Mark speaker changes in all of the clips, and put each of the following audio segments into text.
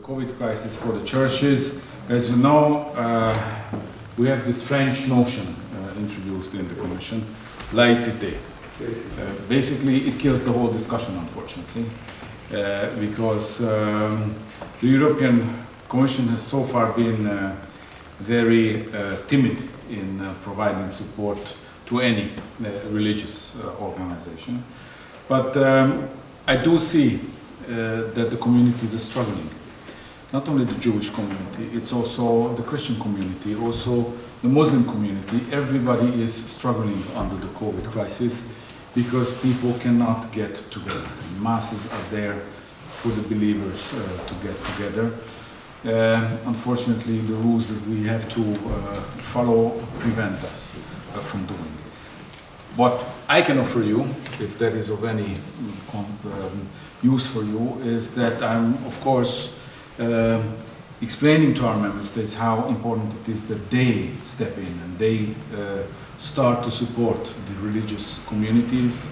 Speaker 1: COVID crisis for the churches. As you know, we have this French notion introduced in the Commission, laïcité. Basically, it kills the whole discussion, unfortunately, because the European Commission has so far been very timid in providing support to any religious organization. But I do see that the communities are struggling. Not only the Jewish community, it's also the Christian community, also the Muslim community. Everybody is struggling under the COVID crisis because people cannot get together. Masses are there for the believers to get together. Unfortunately, the rules that we have to follow prevent us from doing it. What I can offer you, if that is of any use for you, is that I'm, of course, explaining to our member states how important it is that they step in and they start to support the religious communities,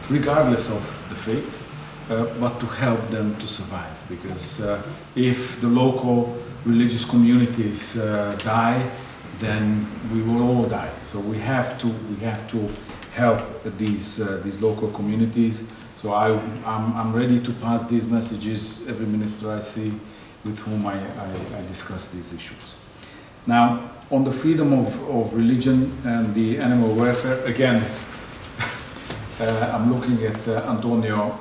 Speaker 1: regardless of the faith, but to help them to survive. Because if the local religious communities die, then we will all die. So we have to help these local communities. So I'm ready to pass these messages every minister I see with whom I discuss these issues. Now, on the freedom of religion and the animal welfare, again, I'm looking at Antonio.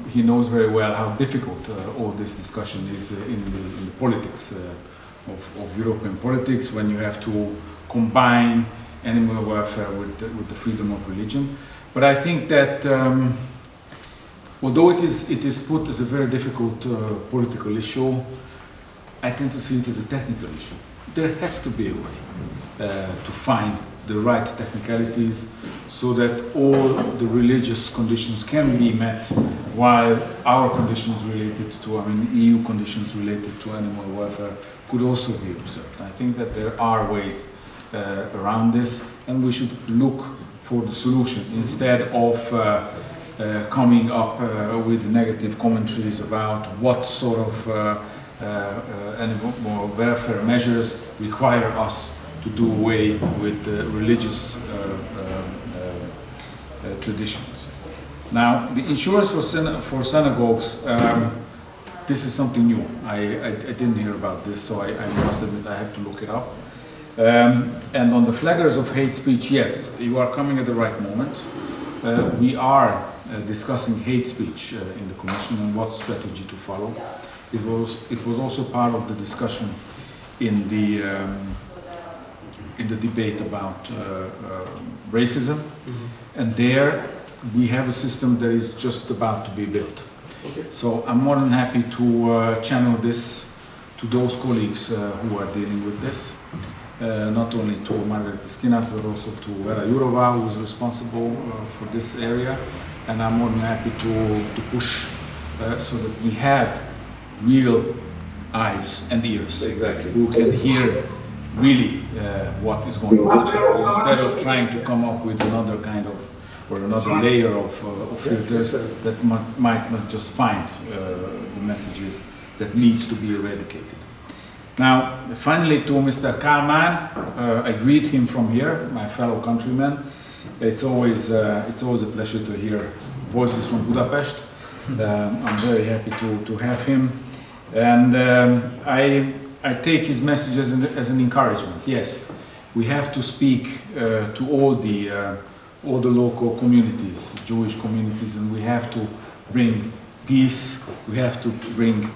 Speaker 1: He knows very well how difficult all this discussion is in the politics of European politics, when you have to combine animal welfare with the freedom of religion. But I think that although it is put as a very difficult political issue, I tend to see it as a technical issue. There has to be a way to find the right technicalities so that all the religious conditions can be met, while our conditions related to, EU conditions related to animal welfare could also be observed. I think that there are ways around this, and we should look for the solution instead of coming up with negative commentaries about what sort of animal welfare measures require us to do away with religious traditions. Now, the insurance for synagogues, this is something new. I didn't hear about this, so I must admit I have to look it up. And on the flaggers of hate speech, yes, you are coming at the right moment. We are discussing hate speech in the Commission and what strategy to follow. It was also part of the discussion in the debate about racism. Mm-hmm. And there we have a system that is just about to be built. Okay. So I'm more than happy to channel this to those colleagues who are dealing with this. Not only to Margaret Skinas, but also to Vera Jourova, who is responsible for this area. And I'm more than happy to push so that we have real eyes and ears, exactly, who can hear really what is going on, instead of trying to come up with another kind of, or another layer of filters that might not just find the messages that needs to be eradicated. Now, finally, to Mr. Kalman, I greet him from here, my fellow countryman. It's always a pleasure to hear voices from Budapest. I'm very happy to have him, and I take his messages as an encouragement. Yes, we have to speak to all the local communities, Jewish communities, and we have to bring peace. We have to bring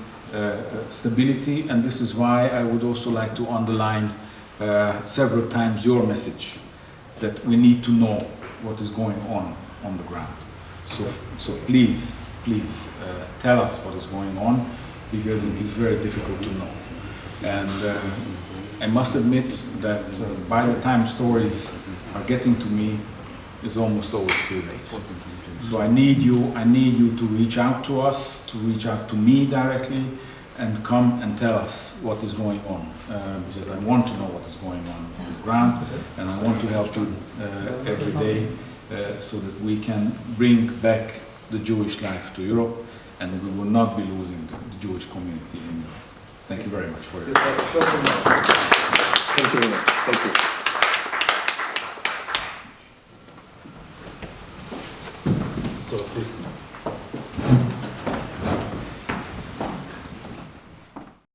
Speaker 1: stability, and this is why I would also like to underline several times your message that we need to know what is going on the ground. So please tell us what is going on, because it is very difficult to know. And I must admit that by the time stories are getting to me, it's almost always too late. So I need you to reach out to us, to reach out to me directly, and come and tell us what is going on, because I want to know what is going on the ground, and I want to help you every day so that we can bring back the Jewish life to Europe, and we will not be losing the Jewish community in Europe. Thank you very much for your.
Speaker 2: Thank you very much. Thank you. So please.